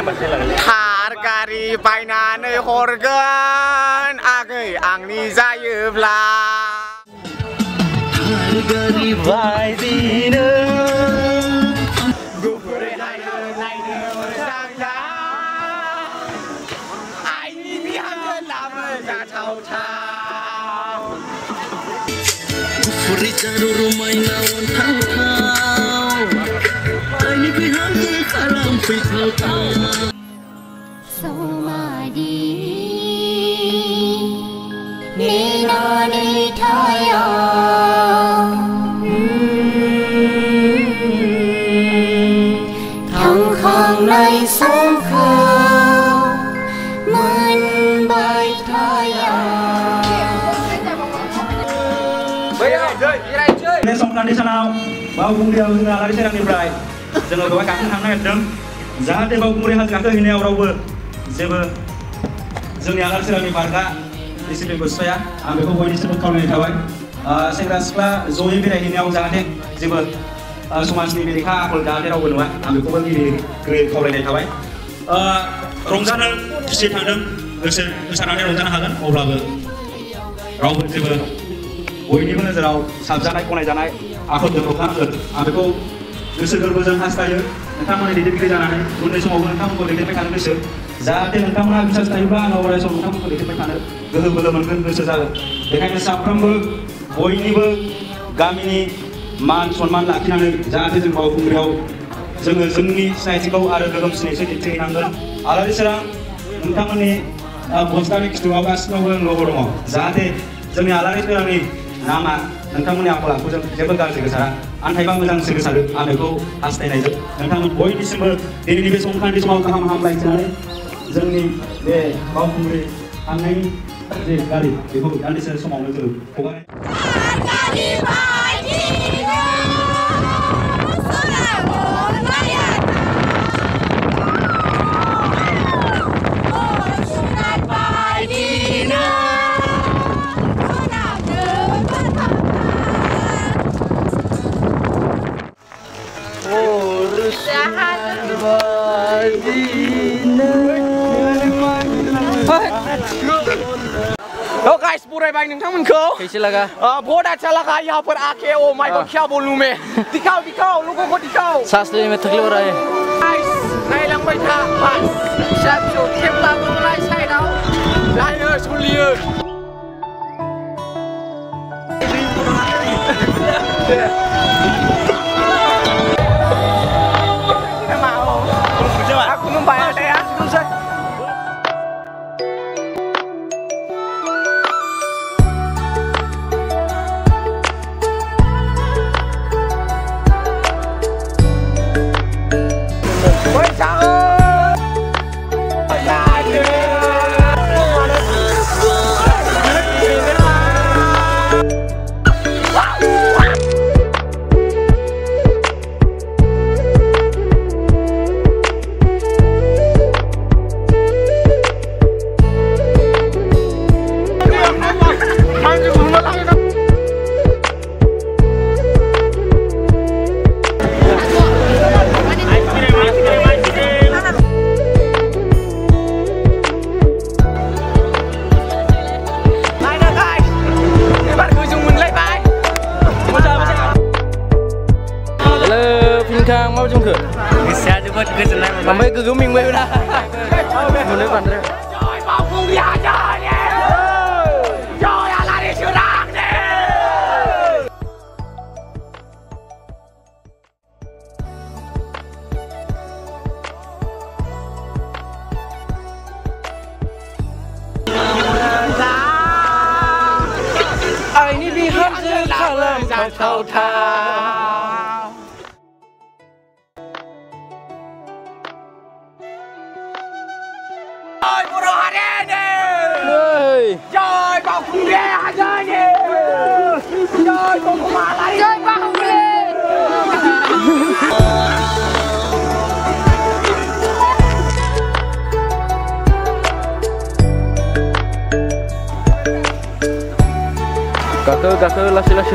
थार गारि बायनानै हरगोन आगै आंनि जायोब्ला थार गारि बायदिनो गुफुरै नायनो मोजां आइनि बिहामजो लाबो जाथावथाव गुफुरै जारु रमायना अनथावथाव आइनि बिहामजो खालामफैथावथाव समादि नेनानै थाया थांखांनाय समखौ मोनबाय थाया बे संक्रान्ति सानाव बावखुंग्रियाव जोङो आलारि सेरांनिफ्राय जोङो बेवहाय गाखोनो थांनो नागिरदों जाहाथे बावखुंग्रि हाजो गाखोहैनायाव रावबो जेबो जोंनि आलारि सेरांनि बारगा डिसिप्लिनखौ सिफाया आं बेखौ बयनिसिमबो खावलायनाय थाबाय सेंग्रा सिख्ला जयै बेरायहैनायाव जाहाथे जेबो समाजनि बेरेखा आखल जाहाथे रावबो नुवा आं बेखौबो गिबियै खावलायनाय थाबाय रंजानो खुसि थांदों गोसो होसारनानै रंजानो हागोन अब्लाबो रावबो जेबो बयनिबो नोजोराव साबजानाय गनायजानाय आखलजों रंजानांगोन आं बेखौ गोसो गोरबोजों हास्थायो नोंथांमोननि दैदेनगिरि जानानै उननि समावबो नोंथांमोनखौ दैदेनबाय थानो गोसो जाहाथे नोंथांमोना बिसास थायोब्ला आङो अराय सम नोंथांमोनखौ दैदेनबाय थानो गोहो बोलो मोनगोन गोसो जागोन बेखायनो साफ्रोमबो बयनिबो गामिनि मान सन्मान लाखिनानै जाहाथे जों बावखुंग्रियाव जोङो जोंनि सिनायथिखौ आरो गोगोम सिनायथि दिन्थिहैनांगोन आलारि सेरां नोंथांमोननि गस्लानि खिथुआव गासिनावबो लग' दङ जाहाथे जोंनि आलारि सेरांनि नामा नोंथांमोननि आखल आखुजों जेबो गाज्रि गोसारा आन्थाइबा मोजांसो गोसारो आं बेखौ हास्थायनायजों नोंथांमोन बयनिसिमबो दिनैनि बे संक्रान्ति समाव गाहाम हामलायथिनानै जोंनि बे बावखुंग्रि थांनायनि जे गारि बेखौ दान्दिसे समावनो जों हगारनाय Oh guys, burai नोंथांमोनखौ कैसे लगा? बहुत अच्छा लगा यहाँ पर आके ओ माय गॉड क्या बोलूं मैं दिखाओ लोगों को दिखाओ सासले में थकले हो रहा है guys नायलांबाय था बस फिसा फिसौ खेबलाबो नाय साइडआव नायनो सोलियो aku membayar saya selesai Kang mau jumpa? Bisa jemput ke sana. Sampai ke Guming bae udah. Mulai pandai. Joy Baukungri aja nih. Joy Alari Serang nih. Ini bihamzah kalam kau Joy Purwohari nih. Joy Baukungri aja nih. Joy Baukungri. Joy Baukungri. Kakak lasih.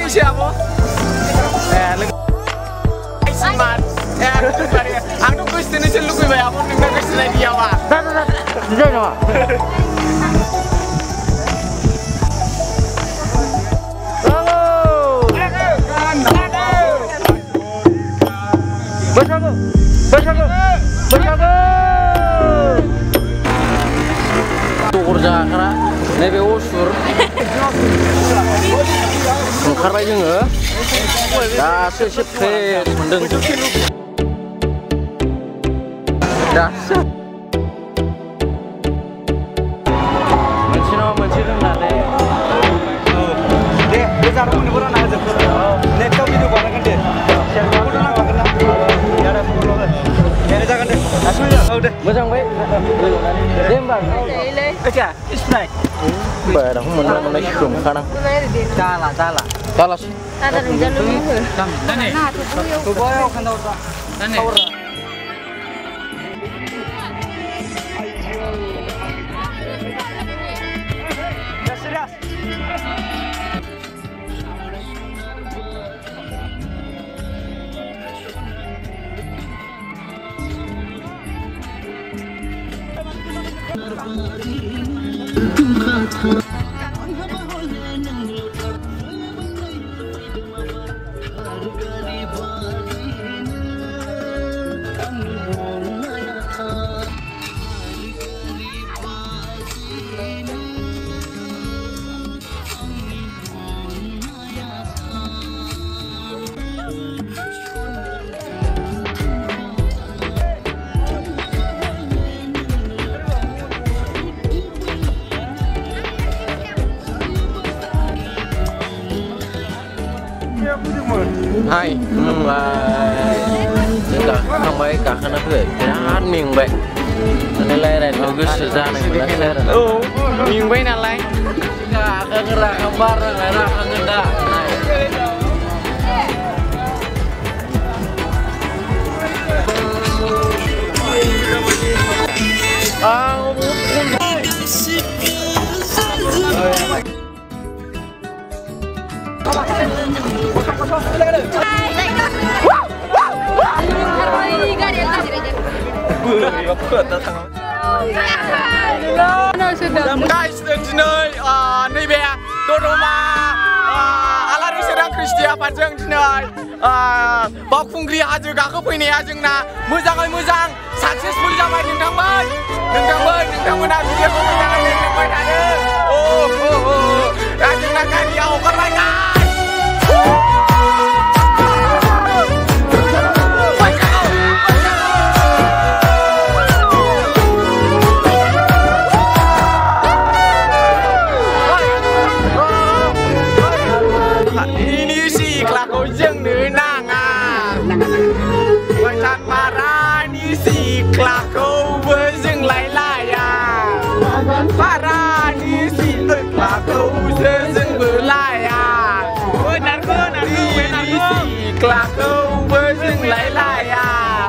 siapa? Siman. Aku Kristen itu lu gue apa? Nggak Kristen dia apa? Dijai nama. Bersago. Tukur jakra, nebe usur. Karena juga, dah sesepet mendeng. Dah. Mencino nade. Deh, besar pun di bulan aja. Net kau video kau kan deh. Share kau dah nak kena. Ya dah follow kan. Ya dah jangan deh. Asal ya, kau deh. Macam baik. Dembang. Aja, isplay. Barang mana syum kana. Salah sih. Ada rencana dulu. Nah, Tu boyo kan dah. Serius. Hai, không mấy cả khăn ướt, hát miệng vậy. Nên là này nó cứ sử ra này nó sẽ ra. Miếng vậy nào lại? Cả cái ra kabar này ra khăn ngenda. Guys, दिनै नैबे दरमा आलारि सोरां ख्रिस्टि आफादजों दिनै बावखुंग्रि हाजो गाखोफैनाया जोंना मोजाङै मोजां साक्सेसफुल जाबाय नोंथांमोना भिडिअखौ मोजाङै नायलांबाय थादो दा जोंना गारिया हगारबाय Kelakau berjeng lai-lai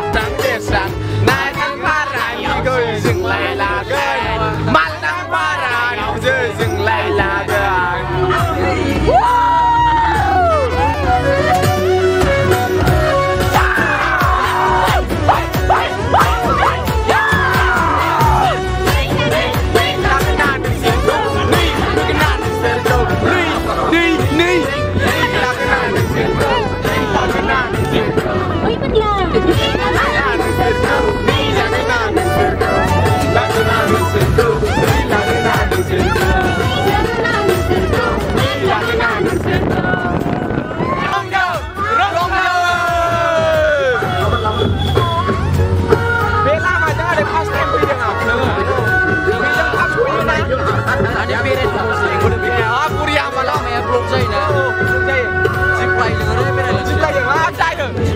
Tang desan Nai tang parah Igo jeng lai-lai Mal tang parah Igo jeng lai-lai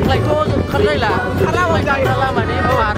Lại thôi, không đây là khá là mà đi vào